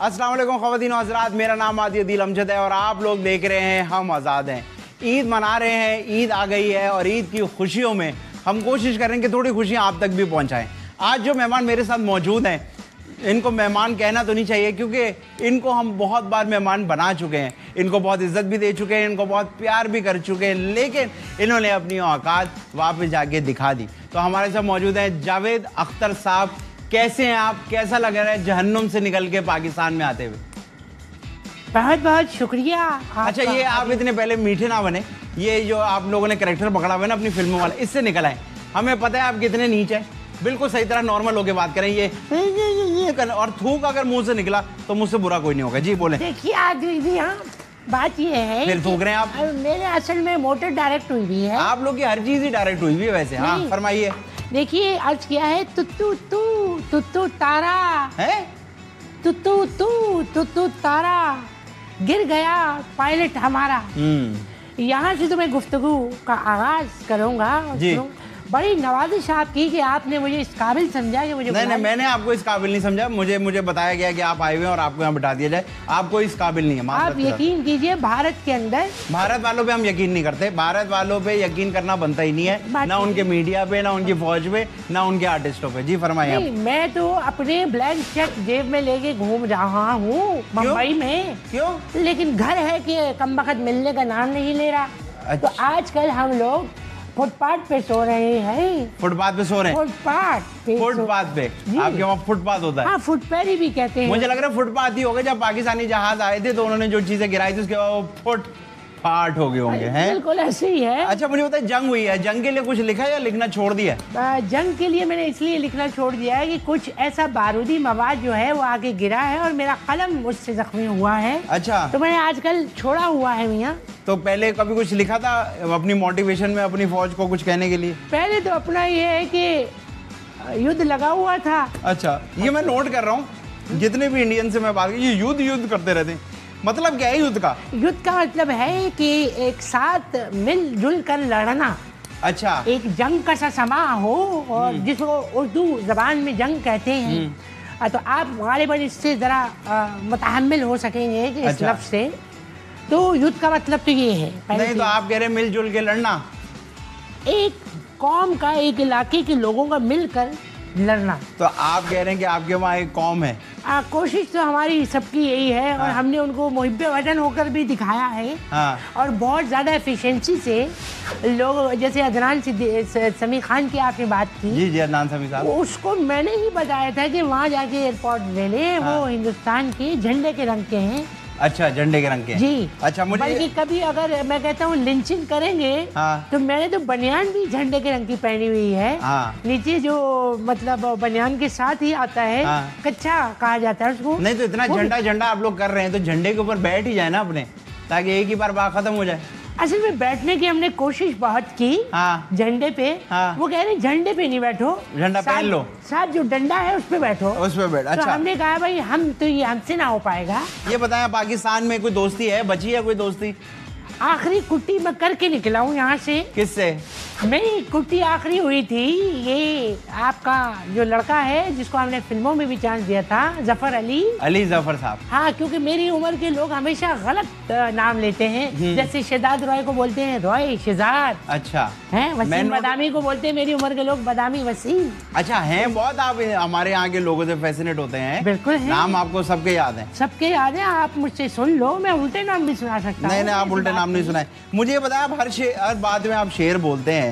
अस्सलाम वालेकुम ख़वातीन व हज़रात, मेरा नाम आदिल अमजद है और आप लोग देख रहे हैं हम आज़ाद हैं। ईद मना रहे हैं, ईद आ गई है और ईद की खुशियों में हम कोशिश करें कि थोड़ी खुशियाँ आप तक भी पहुँचाएँ। आज जो मेहमान मेरे साथ मौजूद हैं, इनको मेहमान कहना तो नहीं चाहिए क्योंकि इनको हम बहुत बार मेहमान बना चुके हैं, इनको बहुत इज्जत भी दे चुके हैं, इनको बहुत प्यार भी कर चुके हैं, लेकिन इन्होंने अपनी औकात वापस जाके दिखा दी। तो हमारे साथ मौजूद हैं जावेद अख्तर साहब। कैसे हैं आप? कैसा लग रहा है जहन्नुम से निकल के पाकिस्तान में आते हुए? बहुत बहुत शुक्रिया। अच्छा, ये आप इतने पहले मीठे ना बने, ये जो आप लोगों ने कैरेक्टर पकड़ा हुआ है ना अपनी फिल्मों वाला, इससे निकल आए। हमें पता है आप कितने नीच हैं, बिल्कुल सही तरह नॉर्मल होके बात करें। ये और थूक अगर मुंह से निकला तो मुझसे बुरा कोई नहीं होगा। जी बोले। देखिए आदि, हाँ बात ये है फिर थूक रहे हैं आप। मेरे असल में मोटर डायरेक्ट हुई हुई है। आप लोग की हर चीज ही डायरेक्ट हुई हुई है वैसे। हाँ फरमाइए। देखिए अर्ज किया है तुत्तू तारा है, तुत्तू तारा गिर गया पायलट हमारा। यहाँ से तो मैं गुफ्तगू का आगाज करूँगा। बड़ी नवाजिश आपकी कि आपने मुझे इस काबिल समझा कि मुझे नहीं, मैंने आपको इस काबिल नहीं समझा। मुझे बताया गया कि आप आए हुए हैं और आपको यहाँ बिठा दिया जाए। आपको इस काबिल नहीं है। आप यकीन कीजिए, भारत के अंदर भारत वालों पे हम यकीन नहीं करते। भारत वालों पे यकीन करना बनता ही नहीं है, ना उनके मीडिया पे, ना उनकी फौज पे, ना उनके आर्टिस्टों पे। जी फरमाइए। मैं तो अपने ब्लैंक चेक जेब में लेके घूम रहा हूँ मुंबई में। क्यों? लेकिन घर है कि कमबख्त मिलने का नाम नहीं ले रहा। तो आजकल हम लोग फुटपाथ पे सो रहे हैं। फुटपाथ पे सो रहे हैं? फुटपाथ पे। आपके वहाँ फुटपाथ होता है? हाँ, फुटपैरी भी कहते हैं। मुझे लग रहा है फुटपाथ ही होगा। जब पाकिस्तानी जहाज आए थे तो उन्होंने जो चीजें गिराई थी उसके बाद वो फुटपाथ हो गए होंगे। हैं? बिल्कुल ऐसे ही है। अच्छा मुझे बताइए, जंग हुई है, जंग के लिए कुछ लिखा या लिखना छोड़ दिया? जंग के लिए मैंने इसलिए लिखना छोड़ दिया है कि कुछ ऐसा बारूदी मवाद जो है वो आगे गिरा है और मेरा कलम उससे जख्मी हुआ है। अच्छा, तो मैंने आजकल छोड़ा हुआ है मियाँ। तो पहले कभी कुछ लिखा था अपनी मोटिवेशन में अपनी फौज को कुछ कहने के लिए? पहले तो अपना ये है कि युद्ध लगा हुआ था। अच्छा, ये मैं नोट कर रहा हूँ, जितने भी इंडियन से मैं बात की, ये युद्ध करते रहते हैं। मतलब क्या है युद्ध का? युद्ध का मतलब है कि एक साथ मिलजुल कर लड़ना। अच्छा, एक जंग का सा समा हो और जिसको उर्दू जबान में जंग कहते हैं। तो आप गालिबन इससे जरा मुतहम्मिल हो सकेंगे कि इस लफ्ज़ से। तो युद्ध का मतलब तो ये है। नहीं तो आप कह रहे हैं मिलजुल के लड़ना, एक कौम का, एक इलाके के लोगों का मिलकर लड़ना। तो आप कह रहे हैं कि आपके वहाँ एक कौम है। कोशिश तो हमारी सबकी यही है। और हमने उनको मुहिब्बे वतन होकर भी दिखाया है। और बहुत ज़्यादा एफिशिएंसी से लोग, जैसे अदनान समी खान की आपने बात की। जी अदनान समी साहब, उसको मैंने ही बताया था कि वहाँ जाके एयरपोर्ट ले ले। वो हिंदुस्तान के झंडे के रंग के हैं। अच्छा, झंडे के रंग के? जी। अच्छा, मुझे बल्कि कभी अगर मैं कहता हूँ लिंचिंग करेंगे तो मैंने तो बनियान भी झंडे के रंग की पहनी हुई है। नीचे जो मतलब बनियान के साथ ही आता है, कच्चा कहा जाता है उसको। नहीं तो इतना झंडा आप लोग कर रहे हैं तो झंडे के ऊपर बैठ ही जाए ना अपने, ताकि एक ही बार बात खत्म हो जाए। असल में बैठने की हमने कोशिश बहुत की झंडे पे। वो कह रहे झंडे पे नहीं बैठो, झंडा पहन लो, साथ जो डंडा है उस पे बैठो, उस पे बैठ। अच्छा, तो हमने कहा भाई हम तो ये हमसे ना हो पाएगा। ये बताया, पाकिस्तान में कोई दोस्ती है, बची है कोई दोस्ती? आखिरी कुट्टी मैं करके निकला हूँ यहाँ से। किससे? मेरी कुट्टी आखिरी हुई थी, ये आपका जो लड़का है जिसको हमने फिल्मों में भी चांस दिया था, जफर अली जफर साहब। हाँ, क्योंकि मेरी उम्र के लोग हमेशा गलत नाम लेते हैं। जैसे शहजाद रॉय को बोलते हैं रॉय शहजाद। अच्छा है। वसीम बदामी को बोलते हैं मेरी उम्र के लोग बदामी वसीम। अच्छा, हैं बहुत आप हमारे यहाँ के लोगों से फैसिनेट होते हैं। बिल्कुल है। नाम आपको सबके याद है? सबके याद है। आप मुझसे सुन लो, मैं उल्टे नाम भी सुना सकता हूँ। नहीं, आप उल्टे नाम नहीं सुनाए। मुझे ये बताया, आप हर बात में आप शेर बोलते हैं,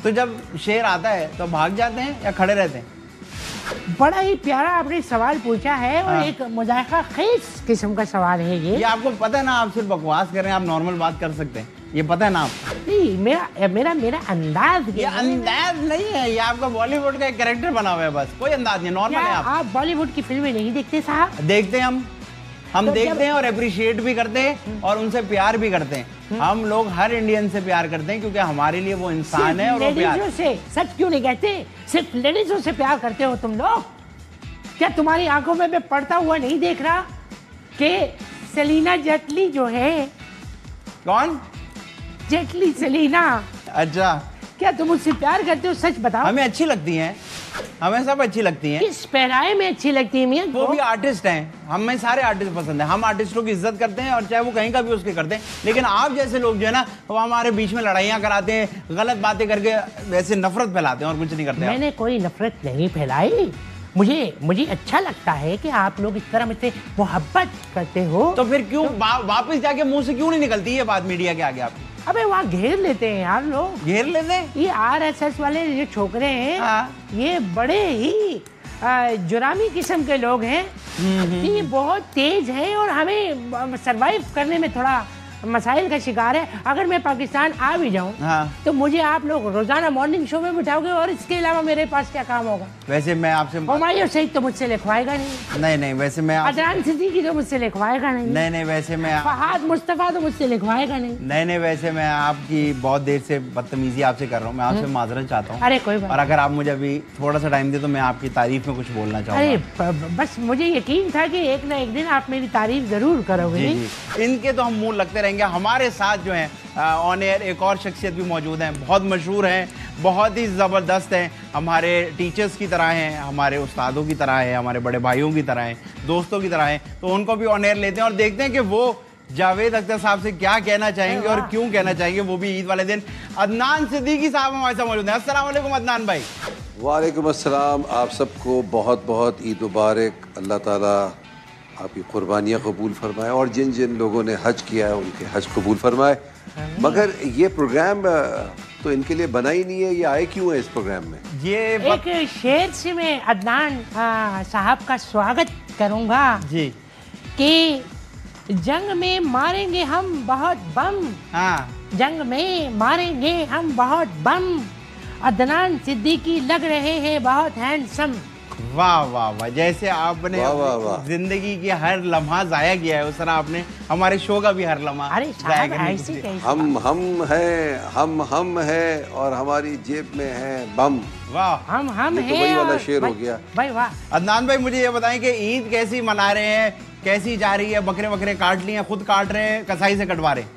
तो जब शेर आता है तो भाग जाते हैं या खड़े रहते हैं? बड़ा ही प्यारा आपने सवाल पूछा है और एक मुज़ाहिका खेज किस्म का सवाल है ये आपको पता है ना, आप सिर्फ बकवास कर रहे हैं, आप नॉर्मल बात कर सकते हैं, ये पता है ना आपको? नहीं, मेरा अंदाज ये अंदाज नहीं है, ये आपका बॉलीवुड का एक कैरेक्टर बना हुआ है, बस कोई अंदाज नहीं, नॉर्मल है। आप बॉलीवुड की फिल्में नहीं देखते साहब? देखते हैं हम तो देखते हैं और अप्रिशिएट भी करते हैं और उनसे प्यार भी करते हैं। हम लोग हर इंडियन से प्यार करते हैं क्योंकि हमारे लिए वो इंसान है और वो प्यार से। सच क्यों नहीं कहते? सिर्फ लेडीजों से प्यार करते हो तुम लोग? क्या तुम्हारी आंखों में मैं पढ़ता हुआ नहीं देख रहा कि सेलिना जेटली जो है? कौन? जेटली, सेलिना। अच्छा, क्या तुम उससे प्यार करते हो? सच बताओ। हमें अच्छी लगती हैं। हमें सब अच्छी लगती हैं। किस पहराए में अच्छी लगती है मियाँ? वो भी आर्टिस्ट हैं, हमें सारे आर्टिस्ट पसंद हैं। हम आर्टिस्टों की इज्जत करते हैं और चाहे वो कहीं का भी उसके करते हैं। लेकिन आप जैसे लोग जो है ना, वो हमारे बीच में लड़ाइयाँ कराते हैं, गलत बातें करके वैसे नफरत फैलाते हैं और कुछ नहीं करते। मैंने कोई नफरत नहीं फैलाई। मुझे अच्छा लगता है कि आप लोग इस तरह मुझसे मोहब्बत करते हो। तो फिर क्यों वापस जाके मुंह से क्यों नहीं निकलती ये बात मीडिया के आगे आपकी? अबे वहाँ घेर लेते हैं यार लोग, घेर लेते हैं। ये RSS वाले जो छोकरे हैं, हाँ। ये बड़े ही जुरामी किस्म के लोग हैं। ये बहुत तेज हैं और हमें सरवाइव करने में थोड़ा मसाइल का शिकार है। अगर मैं पाकिस्तान आ भी जाऊं, हाँ। तो मुझे आप लोग रोजाना मॉर्निंग शो में बिठाओगे और इसके अलावा मेरे पास क्या काम होगा? वैसे मैं आपसे हुमायूं सईद तो मुझसे लिखवाएगा नहीं। नहीं वैसे मैं अदनान सिद्दीकी तो मुझसे लिखवाएगा नहीं। नहीं वैसे मैं फहाद मुस्तफा तो मुझसे लिखवाएगा नहीं। नहीं वैसे मैं आपकी बहुत देर से बदतमीजी आपसे कर रहा हूँ। मैं आपसे माजरत चाहता हूँ। अरे कोई बात। और अगर आप मुझे अभी थोड़ा सा टाइम दे तो मैं आपकी तारीफ में कुछ बोलना चाहूँगा। अरे बस मुझे यकीन था कि एक ना एक दिन आप मेरी तारीफ जरूर करोगे। जी। इनके तो हम मुंह लगते रहेंगे। हमारे साथ जो है ऑन एयर एक और शख्सियत भी मौजूद हैं, बहुत मशहूर हैं, बहुत ही ज़बरदस्त हैं, हमारे टीचर्स की तरह हैं, हमारे उस्तादों की तरह हैं, हमारे बड़े भाइयों की तरह हैं, दोस्तों की तरह हैं। तो उनको भी ऑन एयर लेते हैं और देखते हैं कि वो जावेद अख्तर साहब से क्या कहना चाहेंगे और क्यों कहना चाहेंगे, वो भी ईद वाले दिन। अदनान सिद्दीकी साहब हमारे साथ मौजूद हैं। अस्सलाम वालेकुम अदनान भाई। वालेकुम अस्सलाम। आप सबको बहुत बहुत ईद मुबारक। अल्लाह ताला आपकी कुर्बानियाँ कबूल फरमाए और जिन जिन लोगों ने हज किया है उनके हज कबूल फरमाए। मगर ये प्रोग्राम तो इनके लिए बना ही नहीं है, ये आए क्यों है इस प्रोग्राम में? ये एक शेर से मैं अदनान साहब का स्वागत करूंगा जी कि जंग में मारेंगे हम बहुत बम। हाँ, जंग में मारेंगे हम बहुत बम, अदनान सिद्दीकी लग रहे हैं बहुत हैंडसम। वाह वाह वाह। जैसे आपने वाह, वाह, वाह। जिंदगी की हर लम्हा जाया किया है, उस तरह आपने हमारे शो का भी हर लम्हा अरे जाया साहब करने की ऐसे कोशिश। कैसे? हम हैं, हम हैं और हमारी जेब में है बम। वाह। हम ये तो हैं वही वाला और शेर हो गया। भाई वाह। अदनान भाई मुझे ये बताएं कि ईद कैसी मना रहे हैं, कैसी जा रही है? बकरे वकरे काट लिए हैं, खुद काट रहे हैं, कसाई से कटवा रहे हैं?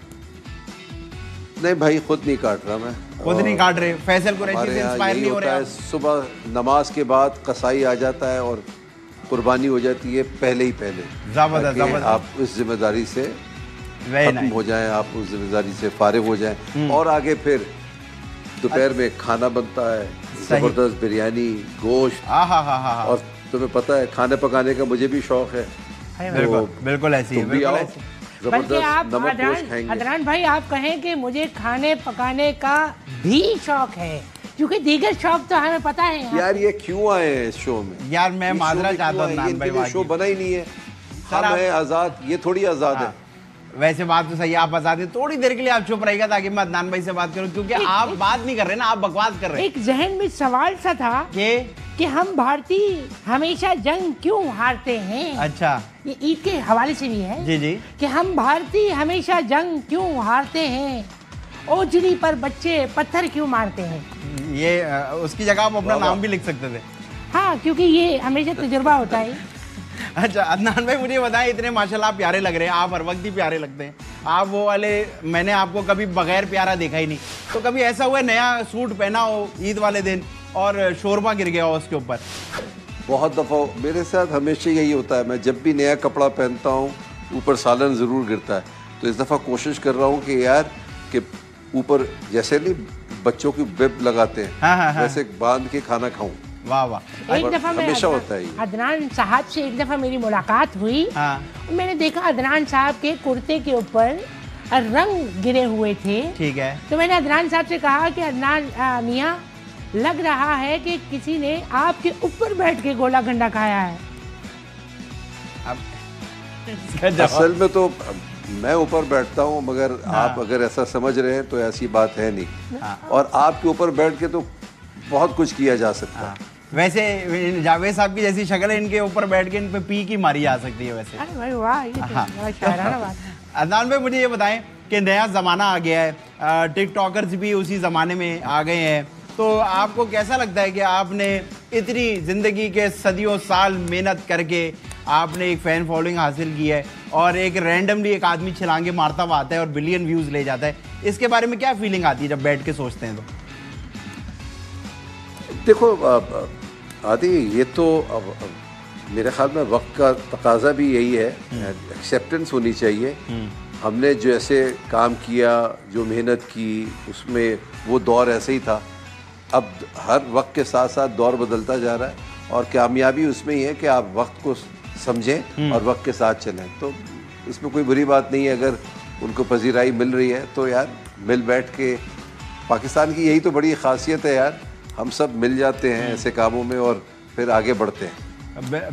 नहीं भाई, खुद नहीं काट रहा मैं। खुद नहीं काट रहे। फैसल कुरैशी हमारे से यहाँ इंस्पायर यही नहीं हो होता रहे है, आप? सुबह नमाज के बाद कसाई आ जाता है और कुर्बानी हो जाती है पहले ही पहले। जबरदस्त, ताकि जबरदस्त। आप उस जिम्मेदारी से Very खत्म nice। हो जाएं, आप उस जिम्मेदारी से फारिग हो जाएं और आगे फिर दोपहर में खाना बनता है, सही। जबरदस्त बिरयानी, गोश्त। हाँ। और तुम्हें पता है खाने पकाने का मुझे भी शौक है। अरे बिल्कुल बिल्कुल ऐसी है, तुम भी बिल्कुल आओ, ऐसी। बल्कि जबरदस्त आप नमक गोश्त खाएंगे। अदनान भाई आप कहें कि मुझे खाने पकाने का भी शौक है, क्योंकि दीगर शौक तो हमें पता है। यार ये क्यों आए हैं इस शो में? यार मैं ये शो माजरा में चाहता क्यों हूँ आए? अदनान ये भाई, इनके लिए शो वाकई। बना ही नहीं है। सर, हम आप- हैं आजाद, ये थोड़ी आजाद है। वैसे बात तो सही है, आप आजाद हैं। थोड़ी देर के लिए आप चुप रहिएगा ताकि मैं अदनान भाई से बात करूं, क्योंकि आप बात नहीं कर रहे ना, आप बकवास कर रहे हैं। एक जहन में सवाल सा था कि हम भारतीय हमेशा जंग क्यों हारते हैं। अच्छा ये ईद के हवाले से भी है जी कि हम भारतीय हमेशा जंग क्यों हारते हैं, ओजरी पर बच्चे पत्थर क्यों मारते हैं। ये उसकी जगह आप अपना वाह, नाम भी लिख सकते थे। हाँ, क्योंकि ये हमेशा तजुर्बा होता है। अच्छा अदनान भाई मुझे बताएं, इतने माशाल्लाह प्यारे लग रहे हैं आप, हर वक्त ही प्यारे लगते हैं आप। वो वाले मैंने आपको कभी बगैर प्यारा देखा ही नहीं। तो कभी ऐसा हुआ नया सूट पहना हो ईद वाले दिन और शोरबा गिर गया हो उसके ऊपर? बहुत दफ़ा मेरे साथ हमेशा यही होता है। मैं जब भी नया कपड़ा पहनता हूँ ऊपर सालन ज़रूर गिरता है। तो इस दफ़ा कोशिश कर रहा हूँ कि यार कि ऊपर जैसे नहीं बच्चों की वेब लगाते हैं, हाँ। वैसे बांध के खाना खाऊं। वाह वाह। एक दफा मैं हमेशा होता है ये। अदनान साहब से एक दफा मेरी मुलाकात हुई। हाँ। मैंने देखा अदनान साहब के कुर्ते के ऊपर रंग गिरे हुए थे। ठीक है। तो मैंने अदनान साहब से कहा कि अदनान मियाँ, लग रहा है कि किसी ने आपके ऊपर बैठ के गोला गंडा खाया है। अब इसका जवाब- असल में तो मैं ऊपर बैठता हूँ, मगर आप अगर ऐसा समझ रहे हैं तो ऐसी बात है नहीं। और आपके ऊपर बैठ के तो बहुत कुछ किया जा सकता है। वैसे जावेद साहब की जैसी शक्ल है, इनके ऊपर बैठ के इन पे पी की मारी जा सकती है वैसे। अरे भाई वाह, ये तो हाँ। बड़ा शायराना बात है। अदनान भाई मुझे ये बताएं कि नया ज़माना आ गया है, टिकटॉकर्स भी उसी ज़माने में आ गए हैं। तो आपको कैसा लगता है कि आपने इतनी ज़िंदगी के सदियों साल मेहनत करके आपने एक फ़ैन फॉलोइंग हासिल की है और एक रैंडमली एक आदमी छलांगे मारता हुआ आता है और बिलियन व्यूज़ ले जाता है, इसके बारे में क्या फीलिंग आती है जब बैठ के सोचते हैं? तो देखो आदि ये तो अब मेरे ख्याल में वक्त का तकाजा भी यही है, एक्सेप्टेंस होनी चाहिए। हमने जो ऐसे काम किया, जो मेहनत की, उसमें वो दौर ऐसे ही था। अब हर वक्त के साथ साथ दौर बदलता जा रहा है और कामयाबी उसमें ही है कि आप वक्त को समझें और वक्त के साथ चलें। तो इसमें कोई बुरी बात नहीं है, अगर उनको पजीराई मिल रही है तो यार मिल बैठ के, पाकिस्तान की यही तो बड़ी ख़ासियत है यार, हम सब मिल जाते हैं ऐसे कामों में और फिर आगे बढ़ते हैं।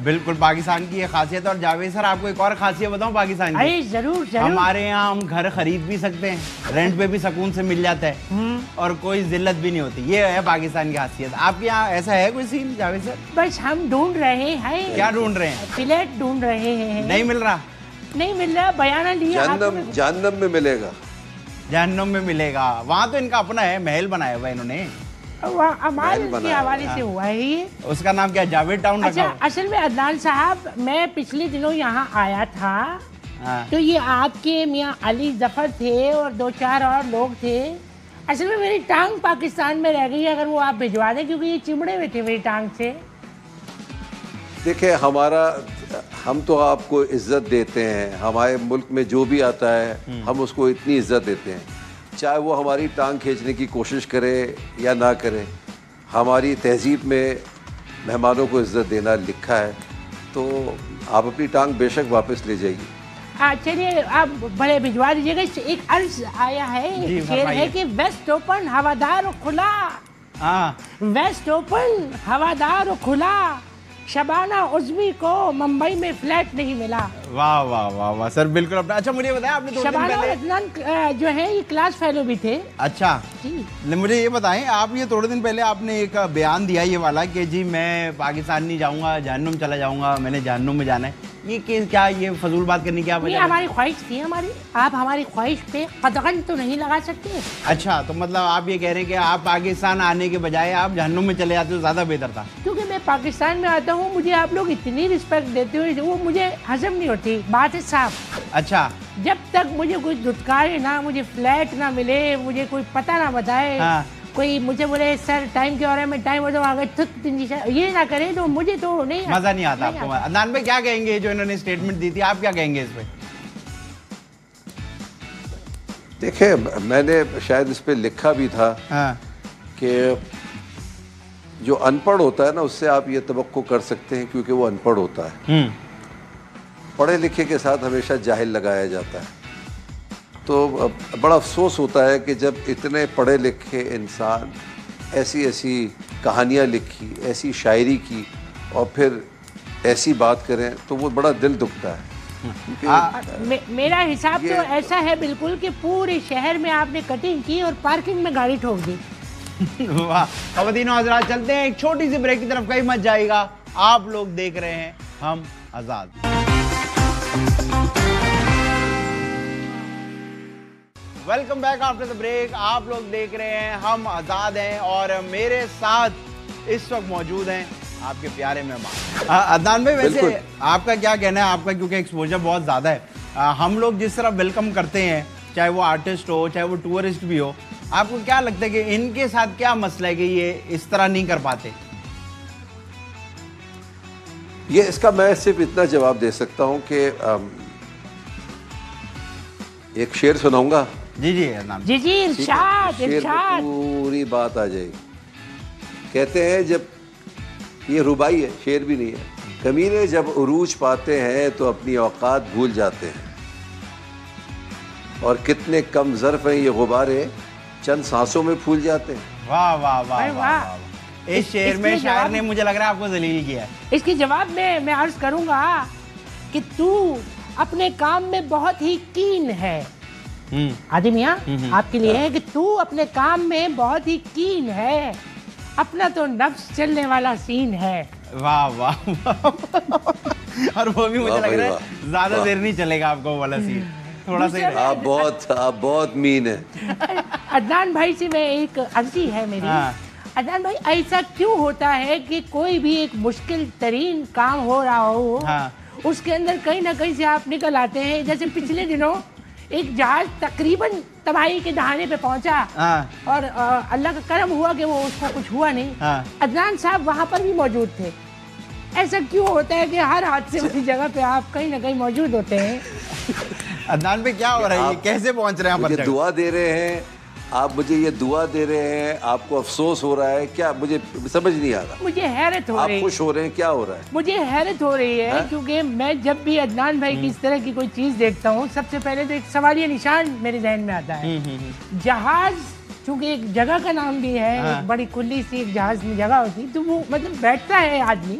बिल्कुल पाकिस्तान की ये खासियत है। और जावेद सर आपको एक और खासियत बताऊं पाकिस्तान की? अरे जरूर जरूर। हमारे यहाँ हम घर खरीद भी सकते हैं, रेंट पे भी सुकून से मिल जाता है और कोई जिल्लत भी नहीं होती। ये है पाकिस्तान की खासियत। आपके यहाँ ऐसा है कोई सीन जावेद सर? बस हम ढूंढ रहे हैं। क्या ढूंढ रहे हैं? फ्लैट ढूंढ रहे हैं। नहीं मिल रहा? नहीं मिल रहा, बयाना लिया। जहन्नम में मिलेगा। जहन्नुम में मिलेगा। वहाँ तो इनका अपना है, महल बनाया हुआ इन्होंने, अमाल के हवाले से हुआ है ये। उसका नाम क्या? जावेद टाउन रखा अच्छा, हुआ? असल में अदनान साहब, मैं पिछले दिनों यहाँ आया था। हाँ। तो ये आपके मियाँ अली जफर थे और 2-4 और लोग थे। असल में मेरी टांग पाकिस्तान में रह गई है, अगर वो आप भिजवा दें, क्योंकि ये चिमड़े हुए थे मेरी टांग से। देखिए हम तो आपको इज्जत देते हैं, हमारे मुल्क में जो भी आता है हम उसको इतनी इज्जत देते हैं, चाहे वो हमारी टांग खींचने की कोशिश करे या ना करे। हमारी तहजीब में मेहमानों को इज्जत देना लिखा है, तो आप अपनी टांग बेशक वापस ले जाइए। चलिए आप भले भिजवा दीजिएगा। एक अर्ज आया है, शेर है कि वेस्ट ओपन हवादार और खुला। वेस्ट ओपन हवादार और खुला, शबाना उज़्मी को मुंबई में फ्लैट नहीं मिला। वाह वाह वाह वाह सर, बिल्कुल अपना। अच्छा मुझे बताया आपने शबाना और अदनान जो है ये क्लास फेलो भी थे। अच्छा जी, मुझे ये बताएं, आप ये थोड़े दिन पहले आपने एक बयान दिया ये वाला कि जी मैं पाकिस्तान नहीं जाऊंगा, जहन्नुम चला जाऊंगा, मैंने जहन्नुम में जाना है। ये क्या, ये फजूल बात करने की ये हमारी ख्वाहिश थी हमारी। आप हमारी ख्वाहिश पे कदगन तो नहीं लगा सकते। अच्छा, तो मतलब आप ये कह रहे हैं कि आप पाकिस्तान आने के बजाय आप जहन्नुम में चले जाते तो ज्यादा बेहतर था? क्योंकि मैं पाकिस्तान में आता हूँ, मुझे आप लोग इतनी रिस्पेक्ट देते हो, वो मुझे हजम नहीं होती। बात है साहब। अच्छा, जब तक मुझे कोई दुत्कारे ना, मुझे फ्लैट ना मिले, मुझे कोई पता ना बताए, हाँ। कोई मुझे बोले सर टाइम के बारे में, टाइम हो जाए, ये ना करे, तो मुझे तो नहीं, मजा नहीं आता आपको। अदनान भाई क्या कहेंगे जो इन्होंने स्टेटमेंट दी थी, आप क्या कहेंगे इस पे? देखिए मैंने शायद इस पे लिखा भी था कि जो अनपढ़ होता है ना, उससे आप ये तवक्को कर सकते हैं क्योंकि वो अनपढ़ होता है। पढ़े लिखे के साथ हमेशा जाहिल लगाया जाता है। तो बड़ा अफसोस होता है कि जब इतने पढ़े लिखे इंसान ऐसी ऐसी कहानियाँ लिखी, ऐसी शायरी की और फिर ऐसी बात करें तो वो बड़ा दिल दुखता है। मेरा हिसाब तो ऐसा है बिल्कुल कि पूरे शहर में आपने कटिंग की और पार्किंग में गाड़ी ठोक दी। वाह। ख़वातीन और हज़रात, चलते हैं एक छोटी सी ब्रेक की तरफ, कहीं मत जाइएगा। आप लोग देख रहे हैं हम Azad. Welcome back after the break. आप लोग देख रहे हैं हम आज़ाद हैं और मेरे साथ इस वक्त मौजूद हैं आपके प्यारे मेहमान अदनान भाई। वैसे आपका क्या कहना है? आपका क्योंकि एक्सपोजर बहुत ज़्यादा है, हम लोग जिस तरह वेलकम करते हैं, चाहे वो आर्टिस्ट हो चाहे वो टूरिस्ट भी हो, आपको क्या लगता है कि इनके साथ क्या मसला है कि ये इस तरह नहीं कर पाते? ये इसका मैं सिर्फ इतना जवाब दे सकता हूँ कि एक शेर सुनाऊंगा। जी जी जी इरशाद इरशाद। पूरी बात आ जाएगी। कहते हैं, जब ये रुबाई है, शेर भी नहीं है, कमीने जब उरूज पाते हैं तो अपनी औकात भूल जाते हैं, और कितने कम ज़र्फ़ हैं ये गुब्बारे, चंद सांसों में फूल जाते हैं। वाह वाह वाह वाह। इस शेर में शायर ने मुझे लग रहा है आपको जलील किया है। इसके जवाब में मैं अर्ज करूंगा कि तू अपने काम में बहुत ही कीन है। आदि मियाँ आपके लिए है कि तू अपने काम में बहुत ही कीन है, अपना तो नफ्स चलने वाला सीन है। वाह वाह और वो भी मुझे लग रहा है ज्यादा देर नहीं चलेगा आपको वो वाला सीन, थोड़ा सा। आप बहुत मीन है। अदनान भाई से मैं एक अर्जी है मेरी। अदनान भाई, ऐसा क्यों होता है कि कोई भी एक मुश्किल तरीन काम हो रहा हो, उसके अंदर कहीं ना कहीं से आप निकल आते हैं? जैसे पिछले दिनों एक जहाज तकरीबन तबाही के दहाने पे पहुंचा हाँ। और अल्लाह का करम हुआ कि वो उसको कुछ हुआ नहीं। हाँ। अदनान साहब वहां पर भी मौजूद थे। ऐसा क्यों होता है कि हर हादसे वाली जगह पे आप कहीं ना कहीं मौजूद होते हैं? अदनान पे क्या हो रहा है, कैसे पहुंच रहे हैं आप? मुझे दुआ दे रहे हैं आप, मुझे ये दुआ दे रहे हैं, आपको अफसोस हो रहा है क्या? मुझे समझ नहीं आ रहा। मुझे हैरत हो रही है। आप खुश हो रहे हैं, क्या हो रहा है? मुझे हैरत हो रही है क्योंकि मैं जब भी अदनान भाई की इस तरह की कोई चीज देखता हूँ, सबसे पहले तो एक सवालिया निशान मेरे जहन में आता है। जहाज चूंकि एक जगह का नाम भी है, एक बड़ी खुली सी एक जहाज में जगह होती है, तो वो मतलब बैठता है आदमी,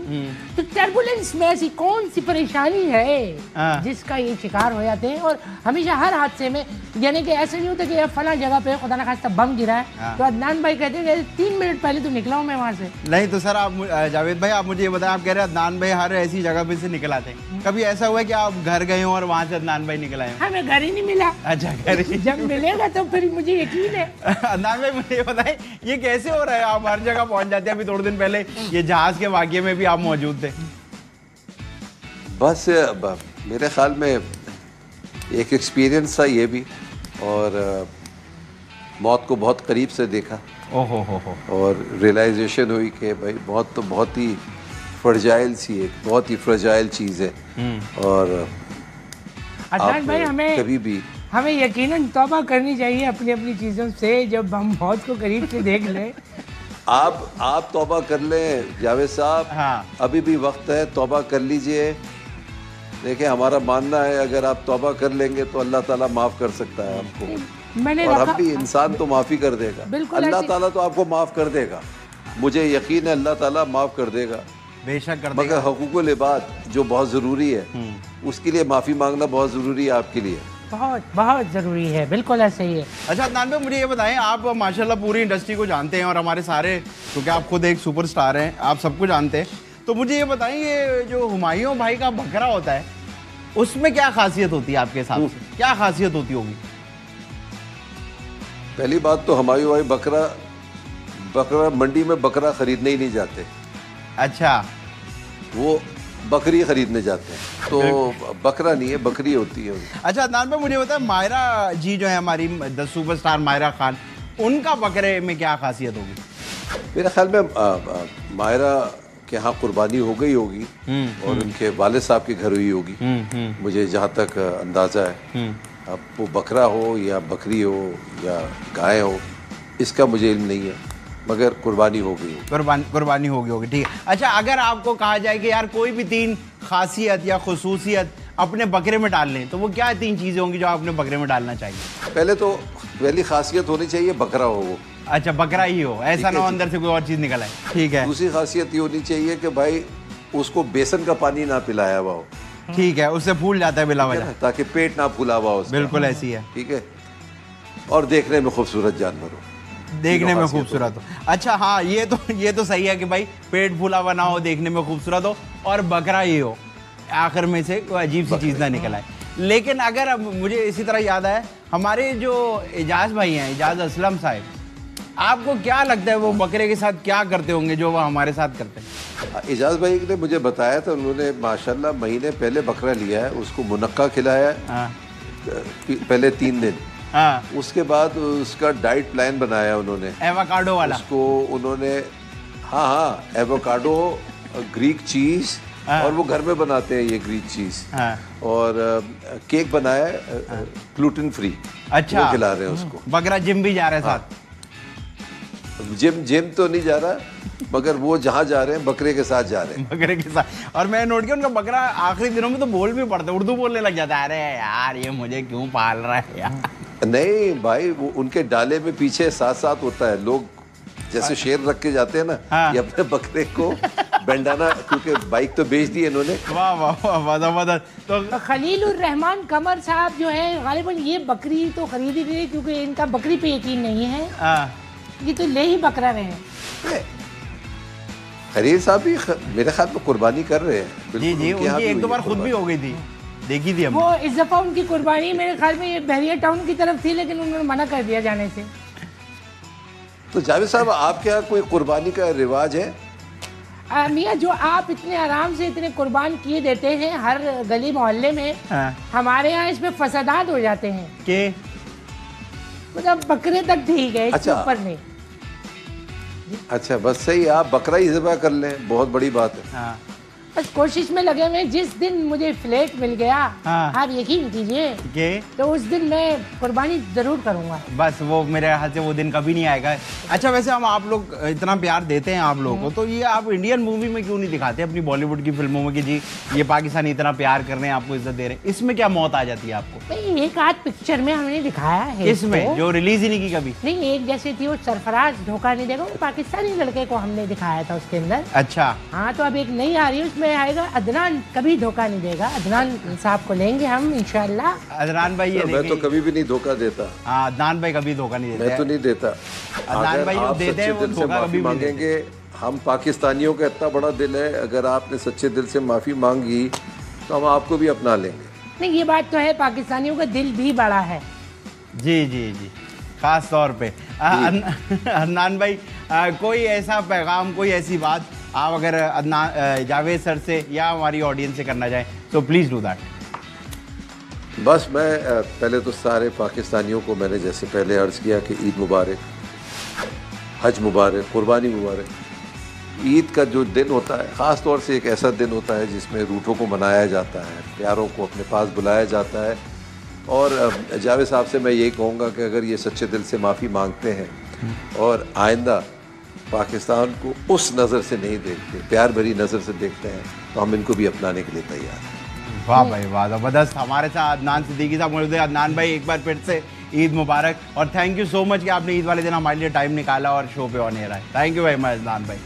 तो टर्बुलेंस में ऐसी कौन सी परेशानी है जिसका ये शिकार हो जाते हैं। और हमेशा हर हादसे में यानी कि ऐसा नहीं होता कि फला जगह पे खुदा ना खास्ता बम गिरा है तो अदनान भाई कहते हैं 3 मिनट पहले तो निकला हूँ मैं वहाँ से। नहीं तो सर आप जावेद भाई आप मुझे ये बताएं, आप कह रहे हैं अदनान भाई हर ऐसी जगह पे से निकल आते हैं, कभी ऐसा हुआ है कि आप घर गए हो और वहाँ से अदनान भाई निकल आए हो? हमें घर ही नहीं मिला। अच्छा, घर ही जब मिलेगा तो फिर मुझे यकीन है। अदनान भाई मुझे बताएं ये कैसे हो रहा है, आप हर जगह पहुंच जाते हैं? अभी थोड़े दिन पहले ये जहाज के वाकये में भी आप मौजूद थे। बस मेरे ख्याल में एक एक्सपीरियंस था ये भी, और मौत को बहुत करीब से देखा। ओहो हो। और रियलाइजेशन हुई कि भाई मौत तो बहुत ही फ्रजाइल सी है, बहुत ही फ्रजाइल चीज़ है। और अदनान भाई हमें यकीनन तौबा करनी चाहिए अपनी अपनी चीज़ों से जब हम मौत को करीब से देख लें। आप तौबा कर लें जावेद साहब। हाँ। अभी भी वक्त है, तौबा कर लीजिए। देखिए हमारा मानना है अगर आप तौबा कर लेंगे तो अल्लाह ताला माफ़ कर सकता है आपको, और हम भी इंसान तो माफ़ी कर देगा। अल्लाह ताला तो आपको माफ़ कर देगा, मुझे यकीन है अल्लाह ताला माफ़ कर देगा, बेशक कर देगा। मगर हुकूकुल इबाद जो बहुत ज़रूरी है उसके लिए माफ़ी मांगना बहुत ज़रूरी है आपके लिए, बहुत बहुत ज़रूरी है। बिल्कुल ऐसा ही है। अच्छा अदनान भाई मुझे ये बताएं, आप माशाल्लाह पूरी इंडस्ट्री को जानते हैं और हमारे सारे, क्योंकि आप खुद एक सुपरस्टार हैं, आप सबको जानते हैं, तो मुझे ये बताएं ये जो हुमायूं भाई का बकरा होता है उसमें क्या खासियत होती है आपके हिसाब से? क्या खासियत होती होगी? पहली बात तो हुमायूं भाई बकरा मंडी में बकरा खरीदने ही नहीं जाते। अच्छा, वो बकरी खरीदने जाते हैं, तो बकरा नहीं है, बकरी होती है। अच्छा अदनान भाई मुझे बताएं, मायरा जी जो है हमारी द सुपरस्टार मायरा खान, उनका बकरे में क्या खासियत होगी? मेरे ख्याल में मायरा के यहाँ कुर्बानी हो गई होगी और उनके वालिद साहब के घर हुई होगी, मुझे जहाँ तक अंदाज़ा है। अब वो बकरा हो या बकरी हो या गाय हो इसका मुझे इल्म नहीं है, मगर कुर्बानी हो गई होगी। कुर्बानी होगी, ठीक है। अच्छा अगर आपको कहा जाए कि यार कोई भी 3 खासियत या खुसूसियत अपने बकरे में डाल लें तो वो क्या 3 चीज़ें होंगी जो आप अपने बकरे में डालना चाहिए? पहली खासियत होनी चाहिए बकरा हो वो। अच्छा, बकरा ही हो, ऐसा ना हो अंदर से कोई और चीज़ निकल आए। ठीक है। दूसरी खासियत ये होनी चाहिए कि भाई उसको बेसन का पानी ना पिलाया हुआ हो। ठीक है, उससे फूल जाता है बिला वजह, ताकि पेट ना फूला हुआ हो। बिल्कुल ऐसी है। ठीक है। और देखने में खूबसूरत जानवर हो, देखने में खूबसूरत हो। अच्छा हाँ, ये तो सही है कि भाई पेट फूला हुआ ना हो, देखने में खूबसूरत हो और बकरा ही हो, आखिर में से कोई अजीब सी चीज़ ना निकल आए। लेकिन अगर अब मुझे इसी तरह याद आया, हमारे जो एजाज भाई हैं, एजाज असलम साहब, आपको क्या लगता है वो बकरे के साथ क्या करते होंगे जो वो हमारे साथ करते हैं? एजाज भाई ने मुझे बताया था, उन्होंने माशाल्लाह महीने पहले बकरा लिया है, उसको मुनक्का खिलाया है पहले 3 दिन। उसके बाद उसका डाइट प्लान बनाया उन्होंने, एवोकाडो वाला। उसको उन्होंने हाँ एवोकाडो, ग्रीक चीज़, और वो घर में बनाते हैं ये ग्रीक चीज़, और केक बनाया ग्लूटेन फ्री। अच्छा, वो खिला रहे हैं उसको। बकरा जिम भी जा रहे हैं साथ? जिम तो नहीं जा रहा, मगर वो जहाँ जा रहे हैं बकरे के साथ जा रहे हैं। बकरे के साथ। और मैं नोट किया उनका बकरा आखिरी दिनों में तो बोल भी पड़ता है, उर्दू बोलने लग जाता है। अरे यार ये मुझे क्यों पाल रहा है यार। नहीं भाई, वो उनके डाले में पीछे साथ होता है, लोग जैसे शेर रख के जाते हैं ना, ये अपने बकरे को बेंडाना, क्योंकि बाइक तो बेच दी इन्होंने। वाह वाह वाह, जबरदस्त। तो खलीलुर रहमान कमर साहब जो है गालिबन ये बकरी तो खरीदी नहीं, क्योंकि इनका बकरी पे यकीन नहीं है, ये तो ले ही बकरा रहे हैं। खलील साहब भी मेरे ख्याल में कुर्बानी कर रहे हैं। जी जी, उनकी 1-2 बार खुद भी हो गई थी, देखी थी हमने। वो इस दफा उनकी कुर्बानी मेरे ख्याल में ये बहरिया टाउन की तरफ थी, लेकिन उन्होंने मना कर दिया जाने से। तो जावेद साहब आपके यहाँ कोई कुर्बानी का रिवाज है? मियाँ जो आप इतने आराम से इतने कुर्बान किए देते हैं हर गली मोहल्ले में, हाँ। हमारे यहाँ इसमें फसादात हो जाते हैं के मतलब बकरे तक ठीक है, इसके अच्छा। ऊपर नहीं। अच्छा बस सही, आप बकरा ही ज़िबा कर लें, बहुत बड़ी बात है। हाँ बस कोशिश में लगे हुए, जिस दिन मुझे फ्लैट मिल गया, हाँ। आप यकीन कीजिए, के तो उस दिन मैं कुर्बानी जरूर करूंगा। बस वो मेरे हाथ से वो दिन कभी नहीं आएगा। अच्छा वैसे हम आप लोग इतना प्यार देते हैं आप लोगों को, तो ये आप इंडियन मूवी में क्यों नहीं दिखाते अपनी बॉलीवुड की फिल्मों में कि जी ये पाकिस्तानी इतना प्यार कर रहे हैं, आपको इज्जत दे रहे हैं? इसमें क्या मौत आ जाती है आपको? नहीं, एक आध पिक्चर में हमने दिखाया है इसमें इसको। जो रिलीज ही नहीं की कभी? नहीं, एक जैसे थी वो सरफराज धोखा नहीं देगा, वो पाकिस्तानी लड़के को हमने दिखाया था उसके अंदर। अच्छा हाँ, तो अब एक नई आ रही है, उसमें आएगा अदनान कभी धोखा नहीं देगा। अदनान साहब को लेंगे हम इंशाल्लाह। अदनान भाई ये मैं तो कभी भी नहीं धोखा देता। हाँ अदनान भाई कभी धोखा नहीं देते। मैं तो नहीं देता। अदनान भाई जो आप देते हैं सच्चे वो दिल से धोखा माफी कभी भी नहीं मांगेंगे, हम पाकिस्तानियों का इतना बड़ा दिल है, अगर आपने सच्चे दिल से माफी मांगी तो हम आपको भी अपना लेंगे। नहीं, ये बात तो है, पाकिस्तानियों का दिल भी बड़ा है। जी जी जी, खास तौर पे अदनान भाई कोई ऐसा पैगाम, कोई ऐसी बात आप अगर अदनान जावेद सर से या हमारी ऑडियंस से करना चाहें तो प्लीज़ डू दैट। बस मैं पहले तो सारे पाकिस्तानियों को मैंने जैसे पहले अर्ज़ किया कि ईद मुबारक, हज मुबारक, कुर्बानी मुबारक। ईद का जो दिन होता है ख़ास तौर से एक ऐसा दिन होता है जिसमें रूठों को मनाया जाता है, प्यारों को अपने पास बुलाया जाता है। और जावेद साहब से मैं यही कहूँगा कि अगर ये सच्चे दिल से माफ़ी मांगते हैं और आइंदा पाकिस्तान को उस नज़र से नहीं देखते, प्यार भरी नज़र से देखते हैं, तो हम इनको भी अपनाने के लिए तैयार हैं। वाह भाई वाह, ज़बरदस्त। हमारे साथ अदनान सिद्दीकी साहब मौजूद है। अदनान भाई एक बार फिर से ईद मुबारक और थैंक यू सो मच कि आपने ईद वाले दिन हमारे लिए टाइम निकाला और शो पे ऑन एयर आए। Thank you very much Adnan भाई,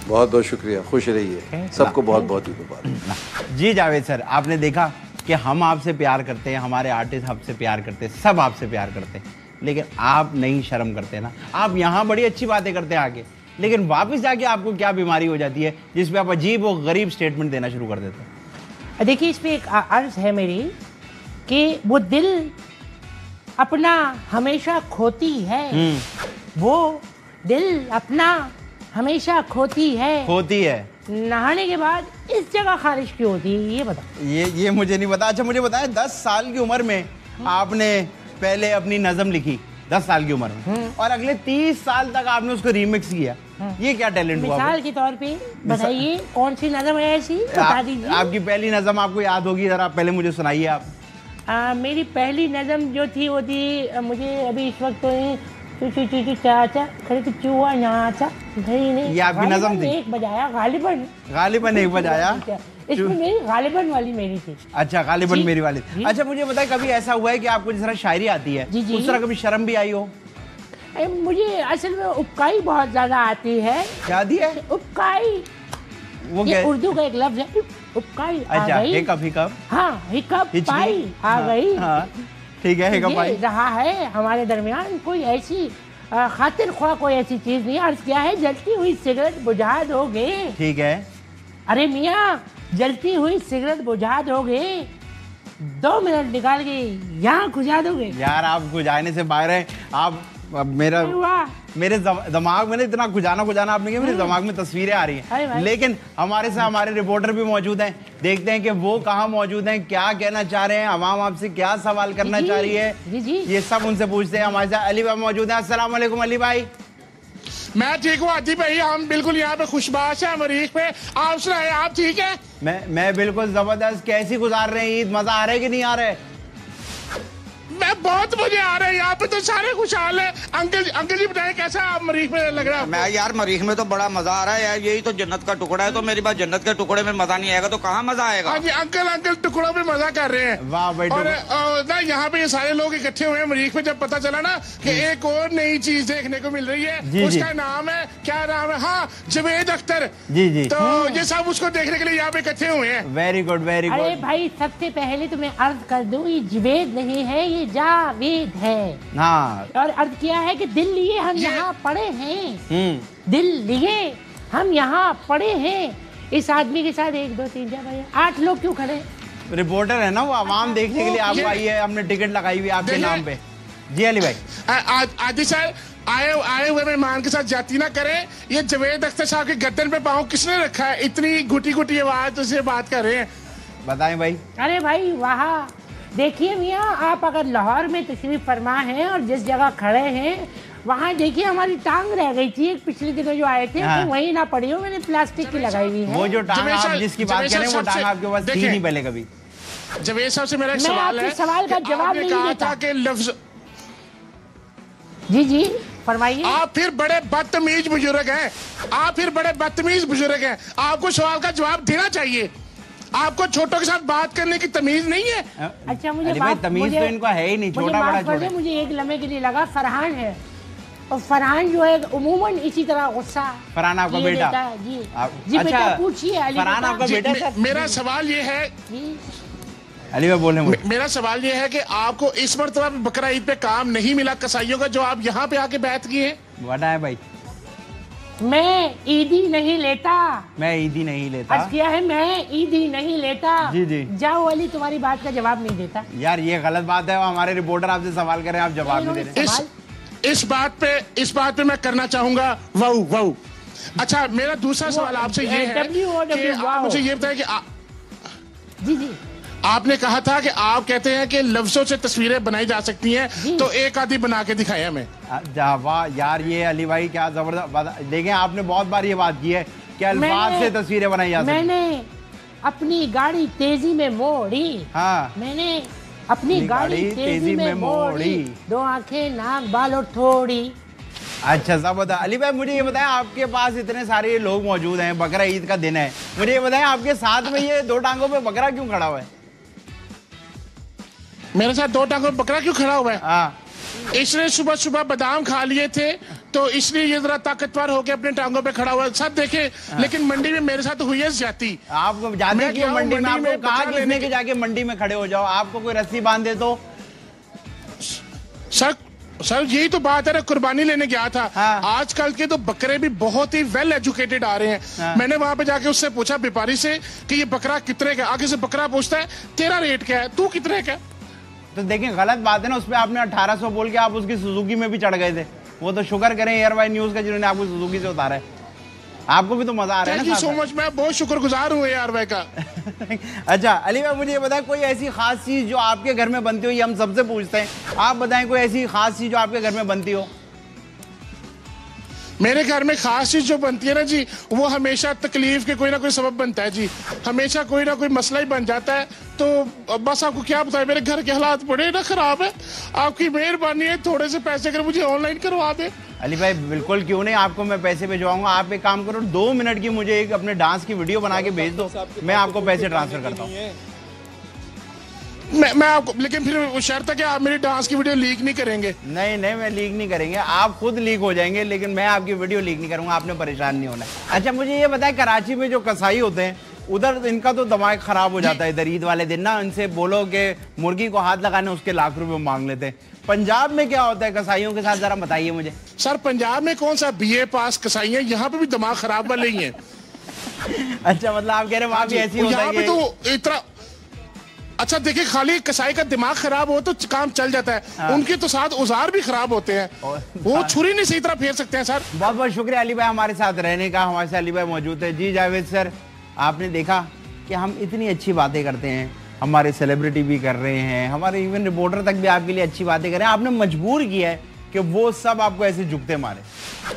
बहुत बहुत शुक्रिया, खुश रहिए, सबको बहुत बहुत ईद मुबारक। जी जावेद सर, आपने देखा कि हम आपसे प्यार करते हैं, हमारे आर्टिस्ट आपसे प्यार करते हैं, सब आपसे प्यार करते हैं, लेकिन आप नहीं शर्म करते ना। आप यहाँ बड़ी अच्छी बातें करते हैं आगे, लेकिन वापस जाके आपको क्या बीमारी हो जाती है जिस पे आप अजीब और गरीब स्टेटमेंट देना शुरू कर देते हैं? देखिए, इस पे एक अर्ज है मेरी कि वो दिल अपना हमेशा खोती है, वो दिल अपना हमेशा खोती है, होती है। नहाने के बाद इस जगह खारिश क्यों होती है, ये बताओ। ये मुझे नहीं पता। अच्छा मुझे बताएं, 10 साल की उम्र में आपने पहले अपनी नज़म लिखी, 10 साल की उम्र में, और अगले 30 साल तक आपने उसको रीमिक्स किया। ये क्या टैलेंट हुआ? मिसाल के तौर पे बताइए कौन सी नज़म है ऐसी, बता दीजिए। आपकी पहली नज़म आपको याद होगी, जरा पहले मुझे सुनाइए आप। मेरी पहली नज़म जो थी वो थी, मुझे अभी इस वक्त तो चाचा खड़े तो चूहा नाचा घड़ी ने, ये आपकी नज़म थी? एक बजाया गालिबन एक बजाया, इसमें मेरी गालिबन वाली मेरी थी। अच्छा गालिबन जी, मेरी वाली। जी। अच्छा मुझे बताए, कभी ऐसा हुआ है कि आपको जिस तरह शायरी आती है जी, जी। उस तरह कभी शर्म भी आई हो? मुझे असल में उपकाई बहुत ज्यादा आती है। क्या दी है? उपकाई, वो ये क्या? उर्दू का एक लफ्ज है, उपकाई आ अच्छा, गई। हिकअप हाँ, हिकअप हिचकी? पाई आ हाँ, गई। हाँ, ठीक है, हिकअप ये पाई। रहा है हमारे दरमियान कोई ऐसी खातिर ख्वाह कोई ऐसी चीज नहीं। अर्ज किया है, जलती हुई सिगरेट बुझा दोगे। ठीक है। अरे मियाँ, जलती हुई सिगरेट बुझा दोगे, 2 मिनट निकाल के यहाँ खुजा दोगे। यार आप खुजाने से बाहर हैं आप। अब मेरे दिमाग में ना इतना खुजाना आपने किया, मेरे दिमाग में तस्वीरें आ रही हैं, लेकिन हमारे साथ हमारे रिपोर्टर भी मौजूद हैं। देखते हैं कि वो कहाँ मौजूद हैं, क्या कहना चाह रहे हैं, आवाम आपसे क्या सवाल करना चाह रही है। जी। ये सब उनसे पूछते हैं। हमारे साथ अली भाई मौजूद हैं। अस्सलाम वालेकुम अली भाई। मैं ठीक हूँ आदि भाई, हम बिल्कुल यहाँ पे खुशबाश है मरीख पे। आप सुनाए, आप ठीक है? मैं बिल्कुल जबरदस्त। कैसी गुजार रहे हैं ईद? मजा आ रहा है कि नहीं आ रहा है? मैं बहुत मजे आ रहे हैं, यहाँ पे तो सारे खुशहाल है। अंकल जी बताएं, कैसा आप मरीख में लग रहा है? मैं यार मरीख में तो बड़ा मजा आ रहा है यार, यही तो जन्नत का टुकड़ा है। तो मेरी बात, जन्नत के टुकड़े में मजा नहीं आएगा तो कहाँ मजा आएगा? हाँ जी, अंकल टुकड़ों पे मजा कर रहे हैं। वाह भाई। और ना यहाँ पे ये सारे लोग इकट्ठे हुए हैं मरीख पे। जब पता चला ना कि एक और नई चीज देखने को मिल रही है, उसका नाम है, क्या नाम है? हाँ, जावेद अख्तर जी। तो ये सब उसको देखने के लिए यहाँ पे इकट्ठे हुए हैं। Very good very good. अरे भाई, सबसे पहले तो मैं अर्ज कर दूं, ये जावेद नहीं है, ये जावेद है। हाँ। और अर्ज किया है कि दिल लिए हम यहाँ पड़े हैं, दिल लिए हम यहाँ पड़े हैं। इस आदमी के साथ 1 2 3 4 5 8 लोग क्यों खड़े? रिपोर्टर है ना वो, आवाम देखने के लिए आपको आई है, हमने टिकट लगाई हुई आपके नाम पे। जी अली भाई। आदि सर, आए हुए मेहमान के साथ जाती ना करें। ये जवेद अख्तर साहब के गर्दन पे पाँव किसने रखा है? इतनी घुटी घुटी आवाज तुझसे बात कर रहे हैं। बताएं भाई। अरे भाई वहाँ देखिए मियाँ, आप अगर लाहौर में तशरीफ फरमा हैं और जिस जगह खड़े हैं वहाँ देखिए हमारी टांग रह गई थी एक पिछले दिनों जो आए थे। हाँ। तो वहीं ना पड़ी हो, मैंने प्लास्टिक की लगाई हुई है। वो जो टांग आप जिसकी बात कर रहे हैं वो टांग आपके पास थी नहीं पहले कभी? जवेद साहब से मेरा एक सवाल है। सवाल का जवाब नहीं कहा देता था कि लफ्ज जी फरमाइए। आप फिर बड़े बदतमीज बुजुर्ग हैं, आप फिर बड़े बदतमीज बुजुर्ग हैं। आपको सवाल का जवाब देना चाहिए। आपको छोटों के साथ बात करने की तमीज नहीं है। अच्छा मुझे तमीज तो इनको है ही नहीं, छोटा बड़ा छोटा। मुझे एक लम्हे के लिए लगा फरहान है, और फरहान जो है उमूमन इसी तरह गुस्सा। फरहान आपका बेटा? जी जी बेटा पूछिए। फरहान आपका बेटा? मेरा सवाल ये है, अली भाई बोले मेरा सवाल ये है कि आपको इस मरतबा बकरा ईद पे काम नहीं मिला कसाईयों का, जो आप यहाँ पे आके बैठ किए हैं? बताए भाई। मैं ईदी नहीं लेता। मैं ईदी नहीं लेता। आज किया है, मैं ईदी नहीं लेता। जी जी। जाओ अली, तुम्हारी बात का जवाब नहीं देता। यार ये गलत बात है, हमारे रिपोर्टर आपसे सवाल कर रहे हैं, आप जवाब नहीं दे रहे। इस बात पे मैं करना चाहूंगा वाऊ वाऊ। अच्छा मेरा दूसरा सवाल आपसे ये है कि आप मुझे ये बताएं कि जी आपने कहा था कि आप कहते हैं कि लफ्जों से तस्वीरें बनाई जा सकती हैं, तो एक आधी बना के दिखाया हमें। वाह यार, ये अली भाई क्या जबरदस्त। देखें आपने बहुत बार ये बात की है कि अल्फाज से तस्वीरें बनाई जा सकती हैं। मैंने अपनी गाड़ी तेजी में मोड़ी। हाँ, मैंने अपनी गाड़ी तेजी में मोड़ी, 2 आंखें नाक बाल और थोड़ी। अच्छा जबरदस्त। अली भाई मुझे ये बताएं, आपके पास इतने सारे लोग मौजूद हैं, बकरा ईद का दिन है, मुझे ये बताएं आपके साथ में ये 2 टांगों पे बकरा क्यों खड़ा हुआ है? मेरे साथ 2 टांगों पे बकरा क्यों खड़ा हुआ है? हाँ, इसने सुबह सुबह बादाम खा लिए थे तो इसलिए ये जरा ताकतवर होकर अपने टांगों पे खड़ा हुआ है। सब देखे। हाँ। लेकिन मंडी में मेरे साथ हुई है ज्यादती। आपको जाने क्यों मंडी में? आपको कहा किसने कि जाके मंडी में खड़े हो जाओ? आपको कोई रस्सी बांध दे तो? सर यही तो बात है ना, कुर्बानी लेने गया था। हाँ। आजकल के तो बकरे भी बहुत ही वेल एजुकेटेड आ रहे हैं। हाँ। मैंने वहां पे जाके उससे पूछा व्यापारी से कि ये बकरा कितने का? आगे से बकरा पूछता है तेरा रेट क्या है, तू कितने का? तो देखें गलत बात है ना, उस पर आपने 1800 बोल के आप उसकी सुजुकी में भी चढ़ गए थे। वो तो शुक्र करें एयरवाई न्यूज का जिन्होंने आपको सुजुकी से उतारा है। आपको भी तो मजा आ रहा है ना। सो मच, मैं बहुत शुक्रगुजार हूँ एयरवाई का। अच्छा अली भाई मुझे ये बताएं, कोई ऐसी खास चीज जो आपके घर में बनती हो? ये हम सबसे पूछते हैं, आप बताएं कोई ऐसी खास चीज जो आपके घर में बनती हो। मेरे घर में खास चीज जो बनती है ना जी, वो हमेशा तकलीफ के कोई ना कोई सबब बनता है जी। हमेशा कोई ना कोई मसला ही बन जाता है। तो बस आपको क्या बताएं, मेरे घर के हालात बड़े ना खराब है। आपकी मेहरबानी है, थोड़े से पैसे अगर मुझे ऑनलाइन करवा दे। अली भाई बिल्कुल, क्यों नहीं, आपको मैं पैसे भिजवाऊंगा। आप एक काम करो, 2 मिनट की मुझे एक अपने डांस की वीडियो बना के भेज दो, मैं आपको पैसे ट्रांसफर करता हूँ। मैं आपको, लेकिन फिर शर्त है कि आप मेरी डांस की वीडियो लीक नहीं करेंगे। नहीं नहीं, मैं लीक नहीं करेंगे, आप खुद लीक हो जाएंगे, लेकिन मैं आपकी वीडियो लीक नहीं करूंगा, आपने परेशान नहीं होना। अच्छा मुझे ये बताएं, कराची में जो कसाई होते हैं उधर इनका तो दिमाग खराब हो जाता है। इधर ईद वाले दिन ना इनसे बोलो कि मुर्गी को हाथ लगाने उसके लाख रुपए मांग लेते हैं। पंजाब में क्या होता है कसाईयों के साथ, जरा बताइए मुझे। सर पंजाब में कौन सा BA पास कसाई है, यहाँ पे भी दिमाग खराब वाले ही है। अच्छा मतलब आप कह रहे हैं वहां भी ऐसी होता है? यहाँ पे तो इतना अच्छा देखिए, खाली कसाई का दिमाग खराब हो तो काम चल जाता है। हाँ। उनके तो साथ औजार भी खराब होते हैं, वो छुरी नहीं सही तरह फेर सकते हैं। सर बहुत बहुत शुक्रिया अली भाई हमारे साथ रहने का। हमारे साथ अली भाई मौजूद है। जी जावेद सर, आपने देखा कि हम इतनी अच्छी बातें करते हैं, हमारे सेलिब्रिटी भी कर रहे हैं, हमारे इवन रिपोर्टर तक भी आपके लिए अच्छी बातें कर रहे हैं। आपने मजबूर किया है कि वो सब आपको ऐसे झुकते मारे।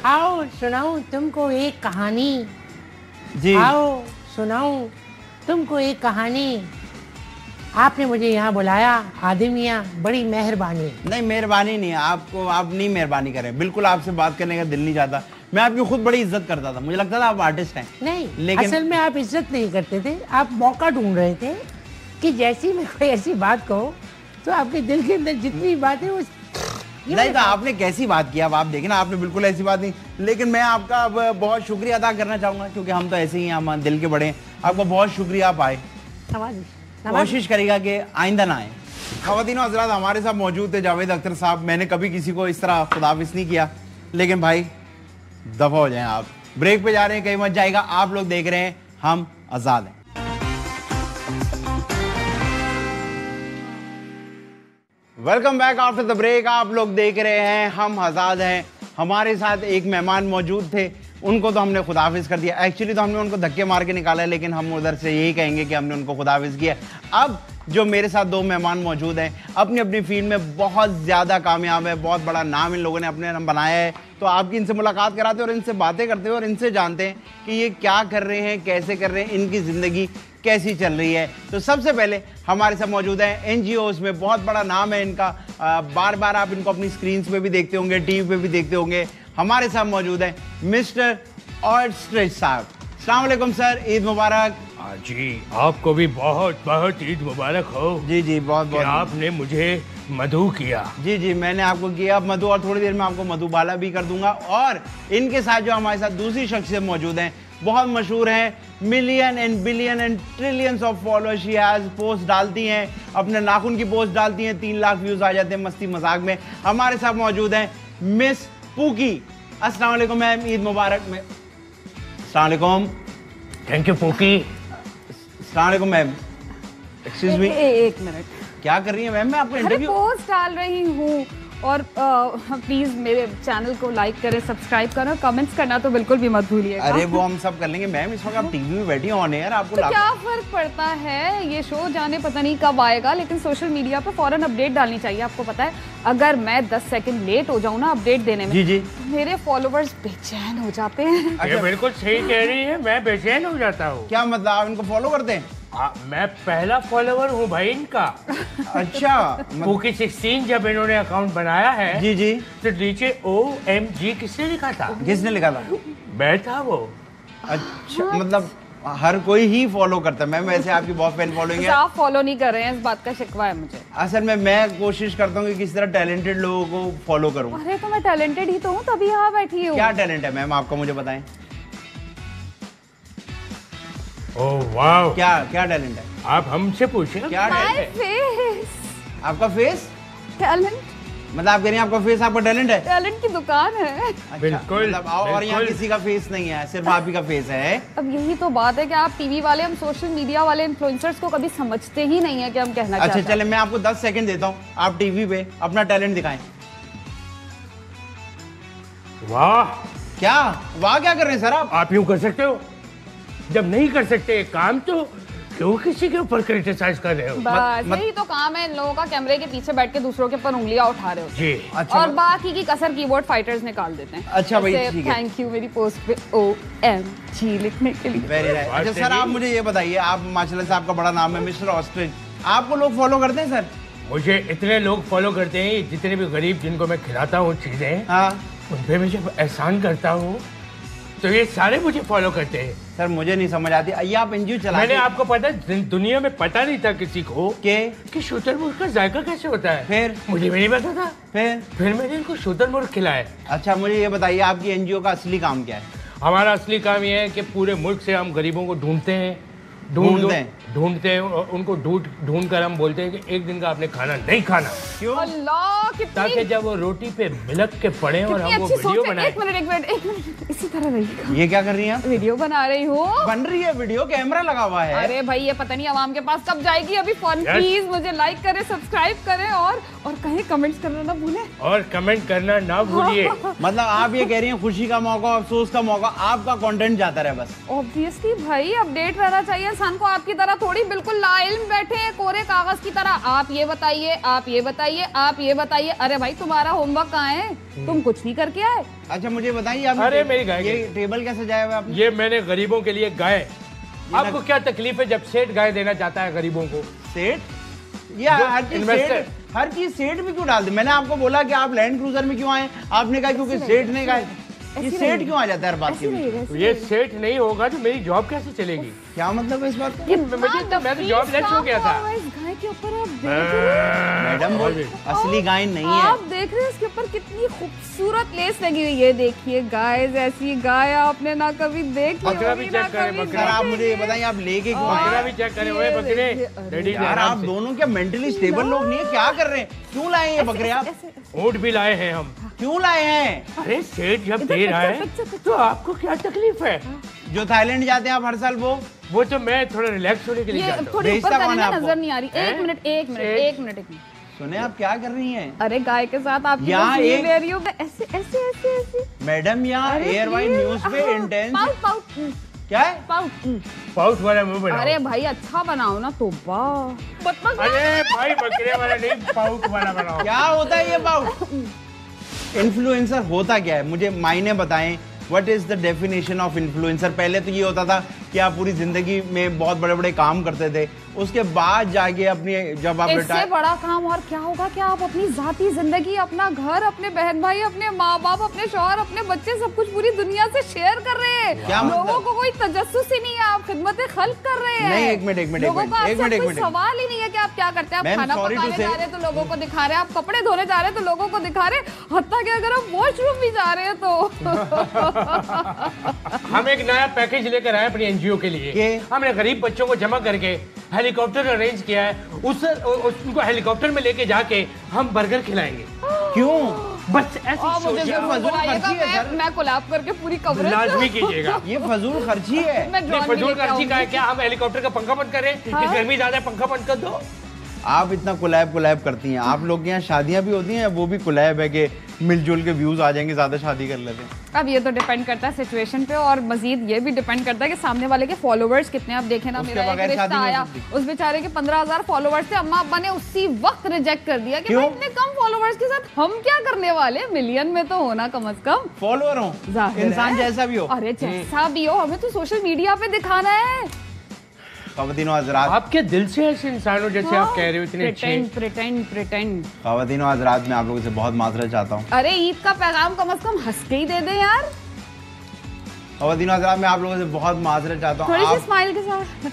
आओ सुनाऊं तुमको एक कहानी। जी आओ सुनाऊं तुमको एक कहानी। आपने मुझे यहाँ बुलाया, आदमिया बड़ी मेहरबानी। नहीं मेहरबानी नहीं है, आपको आप नहीं मेहरबानी करें, बिल्कुल आपसे बात करने का दिल नहीं चाहता। मैं आपकी खुद बड़ी इज्जत करता था, मुझे लगता था आप आर्टिस्ट हैं। नहीं लेकिन असल में आप इज्जत नहीं करते थे, आप मौका ढूंढ रहे थे कि जैसी मैं कोई ऐसी बात कहूँ तो आपके दिल के अंदर जितनी बात है वो नहीं। तो आपने कैसी बात की, अब आप देखें ना, आपने बिल्कुल ऐसी बात नहीं। लेकिन मैं आपका अब बहुत शुक्रिया अदा करना चाहूँगा, क्योंकि हम तो ऐसे ही हैं, हम दिल के बड़े हैं। आपका बहुत शुक्रिया, आप आए। कोशिश करेगा कि आइंदा ना आए। ख़वातीन और हज़रात, हमारे साथ मौजूद थे जावेद अख्तर साहब। मैंने कभी किसी को इस तरह खुदाफिज नहीं किया, लेकिन भाई दफ़ा हो जाएं आप। ब्रेक पे जा रहे हैं, कहीं मत जाएगा। आप लोग देख रहे हैं हम आज़ाद हैं। Welcome back after the break. आप लोग देख रहे हैं हम आज़ाद हैं। हमारे साथ एक मेहमान मौजूद थे, उनको तो हमने खुदाफिज कर दिया। एक्चुअली तो हमने उनको धक्के मार के निकाला है, लेकिन हम उधर से यही कहेंगे कि हमने उनको खुदाफिज किया। अब जो मेरे साथ दो मेहमान मौजूद हैं, अपनी अपनी फील्ड में बहुत ज़्यादा कामयाब है, बहुत बड़ा नाम इन लोगों ने अपने नाम बनाया है। तो आपकी इनसे मुलाकात कराते हैं और इनसे बातें करते हैं और इनसे जानते हैं कि ये क्या कर रहे हैं, कैसे कर रहे हैं, इनकी ज़िंदगी कैसी चल रही है। तो सबसे पहले हमारे साथ मौजूद हैं NGOs में, बहुत बड़ा नाम है इनका, बार बार आप इनको अपनी स्क्रीन्स पे भी देखते होंगे, टीवी पे भी देखते होंगे। हमारे साथ मौजूद हैं मिस्टर ऑस्ट्रिच साहब। अस्सलाम वालेकुम सर, ईद मुबारक। जी, आपको भी बहुत बहुत ईद मुबारक हो। जी जी, बहुत बहुत। आपने मुझे मधु किया। जी जी, मैंने आपको किया मधु, और थोड़ी देर में आपको मधुबाला भी कर दूंगा। और इनके साथ जो हमारे साथ दूसरी शख्सियत मौजूद हैं, बहुत मशहूर हैं, million and billion and trillions of followers she has, post डालती हैं, अपने नाखून की पोस्ट डालती हैं, 3 लाख व्यूज आ जाते हैं मस्ती मजाक में। हमारे साथ मौजूद हैं मिस पूकी। अस्सलाम वालेकुम मैम, ईद मुबारक। अस्सलाम वालेकुम। Thank you pookie. अस्सलाम वालेकुम मैम। एक्सक्यूज मी, एक मिनट, क्या कर रही है मैम? मैं आपको अरे इंटरव्यू पोस्ट डाल रही हूँ। और प्लीज मेरे चैनल को लाइक करें, सब्सक्राइब करें, कमेंट्स करना तो बिल्कुल भी मत भूलिएगा। अरे वो हम सब कर लेंगे मैम, इस वक्त आप टीवी में बैठी ऑन एयर, आपको तो क्या फर्क पड़ता है, ये शो जाने पता नहीं कब आएगा, लेकिन सोशल मीडिया पे फौरन अपडेट डालनी चाहिए। आपको पता है, अगर मैं 10 सेकंड लेट हो जाऊँ ना अपडेट देने में, जी जी, तो मेरे फॉलोवर्स बेचैन हो जाते हैं। ये बिल्कुल सही कह रही है, मैं बेचैन हो जाता हूँ। क्या मतलब, आप इनको फॉलो करते हैं? मैं पहला फॉलोवर हूँ भाई इनका। अच्छा, पूकी 16 जब इन्होंने अकाउंट बनाया है, जी जी, तो नीचे OMG किसने लिखा था? किसने लिखा था? मैं था वो। अच्छा, मतलब हर कोई ही फॉलो करता है मैम, वैसे आपकी बहुत फैन फॉलोइंग है। आप फॉलो नहीं कर रहे हैं, इस बात का शिकवा है मुझे। असल में मैं कोशिश करता हूँ कि किसी तरह टैलेंटेड लोगों को फॉलो करूँ। अरे तो मैं टैलेंटेड ही तो हूँ, तभी यहाँ बैठी हूँ। क्या टैलेंट है मैम आपका, मुझे बताएं। ओह वाह, क्या क्या टैलेंट है? आप हमसे पूछे क्या माय टैलेंट है फेस, आपका? फेस टैलेंट, मतलब आप कह रही हैं आपका फेस आपका टैलेंट है? टैलेंट की दुकान है। अच्छा, बिल्कुल, मतलब और यहाँ बिल्कुल। किसी का फेस नहीं है, सिर्फ आप ही का फेस है। अब यही तो बात है कि आप टीवी वाले, हम सोशल मीडिया वाले इन्फ्लुएंसर्स को कभी समझते ही नहीं है कि हम कहना अच्छा चाहते हैं। चले, मैं आपको 10 सेकंड देता हूँ, आप टीवी पे अपना टैलेंट दिखाएं। वाह, क्या वाह क्या कर रहे हैं सर आप यूं कर सकते हो? जब नहीं कर सकते एक काम, तो क्यों किसी के ऊपर क्रिटिसाइज कर रहे हो? बस यही तो काम है इन लोगों का, कैमरे के पीछे बैठ के दूसरों के ऊपर उंगलियां उठा रहे होते हैं। जी, अच्छा, और बाकी की कसर कीबोर्ड फाइटर्स निकाल देते हैं। अच्छा भाई, ठीक है। थैंक यू मेरी पोस्ट पे OMG लिखने के लिए। Very nice. अच्छा सर, आप मुझे ये बताइए, आप माशाल्लाह से आपका बड़ा नाम है मिस्टर ऑस्ट्रिच, आपको लोग फॉलो करते हैं सर? मुझे इतने लोग फॉलो करते हैं, जितने भी गरीब जिनको मैं खिलाता हूँ चीजें, हाँ उन पे मैं जब एहसान करता हूँ तो ये सारे मुझे फॉलो करते हैं। सर, मुझे नहीं समझ आती, ये आप NGO चलाते मैंने हैं? आपको पता है, दुनिया में पता नहीं था किसी को कि शुतुरमुर्ग का जायका कैसे होता है। फिर मुझे भी नहीं पता था, फिर मैंने इनको शुतुरमुर्ग खिलाया। अच्छा, मुझे ये बताइए आपकी NGO का असली काम क्या है? हमारा असली काम ये है कि पूरे मुल्क से हम गरीबों को ढूंढते हैं, ढूंढते हैं और उनको ढूंढ कर हम बोलते हैं कि एक दिन का आपने खाना नहीं खाना। क्यों? अल्लाह, ताकि जब वो रोटी पे मिलक के पड़े और हम वो अच्छी वीडियो सोच है। बनाए। एक मिनट इसी तरह रहिएगा। ये क्या कर रही हैं आप? वीडियो बना रही हूँ। बन रही है वीडियो, कैमरा लगा हुआ है। अरे भाई, ये पता नहीं अवाम के पास कब जाएगी। अभी फन प्लीज मुझे लाइक करें, सब्सक्राइब करें और कहीं कमेंट्स करना ना भूलें। और कमेंट करना ना भूलिए। मतलब आप ये कह रही हैं खुशी का मौका, अफसोस का मौका, आपका कंटेंट जाता रहे बस। ऑब्वियसली भाई, अपडेट रहना चाहिए इंसान को, आपकी तरह थोड़ी बिल्कुल लाइल्म बैठे हैं कोरे कागज की तरह। आप ये बताइए, आप ये बताइए, आप ये बताइए। अरे भाई, तुम्हारा होमवर्क कहाँ है? तुम कुछ नहीं करके आए। अच्छा मुझे बताइए, आप अरे मेरी गाय, ये टेबल कैसे सजाया हुआ आपने? ये मैंने गरीबों के लिए गाय। आपको क्या तकलीफ है जब सेठ गाय देना चाहता है गरीबों को? सेठ? ये हर चीज सेठ भी क्यों डाल दे? मैंने आपको बोला कि आप लैंड क्रूजर में क्यों आए, आपने कहा क्योंकि सेठ ने कहा। ये सेठ क्यों आ जाता है हर बात के लिए? ये सेठ नहीं होगा तो मेरी जॉब कैसे चलेगी? क्या मतलब है इस बात का? मैं तो जॉब लेस हो गया था। इस गाय के ऊपर आप देख रहे हैं, मैडम वो असली गाय नहीं है। आप देख रहे हैं इसके ऊपर कितनी खूबसूरत लेस लगी हुई है। देखिए गाइस, ऐसी गाय आपने ना कभी देखी बकरा होगी, भी ना चेक करें, कभी बकरा। सर आप मुझे ये बताइए, आप लेके क्यों आए? बकरा भी चेक करें। ओए बकरे, रेडी यार आप दोनों क्या मेंटली स्टेबल लोग नहीं है? क्या कर रहे हैं? क्यों लाए ये बकरे आप? ऊँट भी लाए हैं हम। क्यों लाए हैं? अरे सेठ जब दे रहा है तो आपको क्या तकलीफ है? जो थाईलैंड जाते हैं आप हर साल, वो तो मैं थोड़ा रिलैक्स होने के लिए ये जाता हूँ। थोड़ी ऊपर भेजता कौन करने है में आपको? नजर नहीं आ रही। एक मिनट सुने आप क्या कर रही हैं? अरे गाय के साथ आप यहाँ एक- ले रही हो ऐसे ऐसे ऐसे ऐसे। मैडम यहाँ एयर वाइड न्यूज पे इंटेंस पाउट क्या है? पाउच वाला मुंह बनाओ। अरे भाई अच्छा बनाओ ना तो बदमाश। अरे भाई बकरे वाला नहीं, पाउच वाला बनाओ। क्या होता है ये पाउट? इन्फ्लुएंसर होता क्या है, मुझे मायने बताएं। What is the definition of influencer? पहले तो ये होता था कि आप पूरी जिंदगी में बहुत बड़े बड़े काम करते थे, उसके बाद जाके अपनी जब आप इससे बड़ा काम और क्या होगा कि आप अपनी जाती जिंदगी, अपना घर, अपने बहन भाई, अपने माँ बाप, अपने शौहर, अपने बच्चे, सब कुछ पूरी दुनिया से शेयर कर रहे हैं। क्या लोगों मतलब? को कोई तजस्सुस ही नहीं है, आप खिदमत खल्क कर रहे हैं। नहीं, एक मिनट लोगों को आपसे कोई सवाल ही नहीं है कि आप क्या करते हैं। आप खाना पकाने जा रहे हैं तो लोगों को दिखा रहे हैं, आप कपड़े धोने जा रहे हैं तो लोगों को दिखा रहे हैं, हत्ता कि अगर आप वॉशरूम भी जा रहे हैं तो हम एक नया पैकेज लेकर आए अपनी एनजीओ के लिए। हमने गरीब बच्चों को जमा करके हेलीकॉप्टर अरेंज किया है, उनको हेलीकॉप्टर में लेके जाके हम बर्गर खिलाएंगे। क्यों? बस ऐसी मुझे जरूर बुलाइएगा, मैं कोलैब करके पूरी कवरेज लाजमी कीजिएगा। ये फजूल खर्ची है। फजूल खर्ची का है क्या? हम हेलीकॉप्टर का पंखा बंद करें कि गर्मी ज्यादा है, पंखा बंद कर दो। आप इतना कोलैब करती हैं, आप लोग के यहाँ शादियां भी होती हैं, वो भी कोलैब है कि मिलजुल के व्यूज आ जाएंगे, ज्यादा शादी कर लेते हैं। अब ये तो डिपेंड करता है सिचुएशन पे, और मजीद ये भी डिपेंड करता है कि सामने वाले के फॉलोवर्स कितने। आप देखें ना, मेरा एक रिश्ता आया, उस बेचारे के 15,000 फॉलोवर्स थे, अम्मा अब्बा ने उसी वक्त रिजेक्ट कर दिया कि भाई इतने कम फॉलोवर्स के साथ हम क्या करने वाले, मिलियन में तो होना कम से कम फॉलोअर हो, इंसान जैसा भी हो। अरे जैसा भी हो, हमें तो सोशल मीडिया पे दिखाना है। ख़वातीनो हज़रात, आपके दिल से ऐसे इंसान हो जैसे आप कह रहे हो, इतने अच्छे। प्रिटेंड। ख़वातीनो हज़रात, मैं आप लोगों से बहुत माजरत चाहता हूँ। अरे ईद का पैगाम कम से कम हंस के ही दे दे यार। ख़वातीनो हज़रात, मैं आप लोगों से बहुत माजरत चाहता हूँ। थोड़ी सी स्माइल के साथ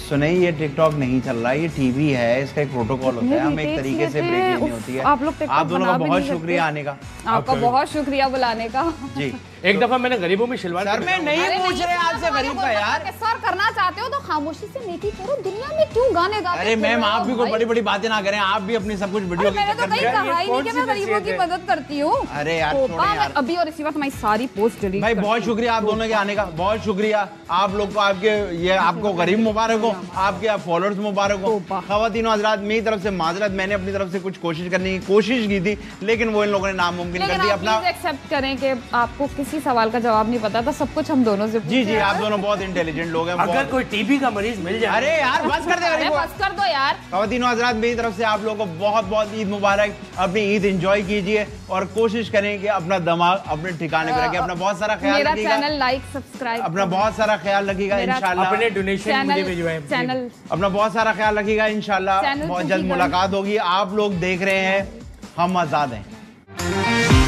सुने, ये टिकटॉक नहीं चल रहा, ये टीवी है, इसका एक प्रोटोकॉल होता है, हम एक तरीके से ब्रेक लेनी होती है। आप दोनों का बहुत शुक्रिया आने का। आपका बहुत शुक्रिया बुलाने का जी। एक दफा मैंने गरीबों में शलवार सर मैं नहीं पूछ रहे आपसे गरीब का यार। सर करना चाहते हो तो खामोशी से नेकी करो, दुनिया में क्यों गाने गाते? अरे मैम, आप भी कोई बड़ी बड़ी बातें ना करें, आप भी अपनी सब कुछ वीडियो मैंने तो कहीं कहा ही नहीं कि मैं गरीबों की मदद करती हूँ। अरे यार छोड़ो यार। अभी और इसी वक्त हमारी सारी पोस्ट डिलीट। भाई बहुत शुक्रिया आप दोनों के आने का, बहुत शुक्रिया आप लोग को। आपके ये आपको गरीब मुबारक हो, आपके फॉलोअर्स मुबारक हो। ख़वातीनो हज़रात, मेरी तरफ से माजरत, मैंने अपनी तरफ से कुछ कोशिश करने की कोशिश की थी, लेकिन वो इन लोगों ने नामुमकिन कर दिया। अपना एक्सेप्ट करें कि आपको किसी सवाल का जवाब नहीं पता था, सब कुछ हम दोनों से। जी, आप दोनों बहुत इंटेलिजेंट लोग हैं। अगर कोई टीबी का मरीज मिल जाए। अरे यार बस कर दे, बस कर दो यार। ख़वातीनो हज़रात, मेरी तरफ से आप लोगों को बहुत बहुत ईद मुबारक। अपनी ईद एंजॉय कीजिए और कोशिश करें कि अपना दिमाग अपने ठिकाने पे रखें। अपना बहुत सारा ख्याल रखिएगा। मेरा चैनल लाइक सब्सक्राइब, अपना बहुत सारा ख्याल रखिएगा इंशाल्लाह। अपने डोनेशन मुझे भिजवाएं। चैनल अपना बहुत सारा ख्याल रखिएगा इंशाल्लाह। बहुत जल्द मुलाकात होगी। आप लोग देख रहे हैं हम आजाद हैं।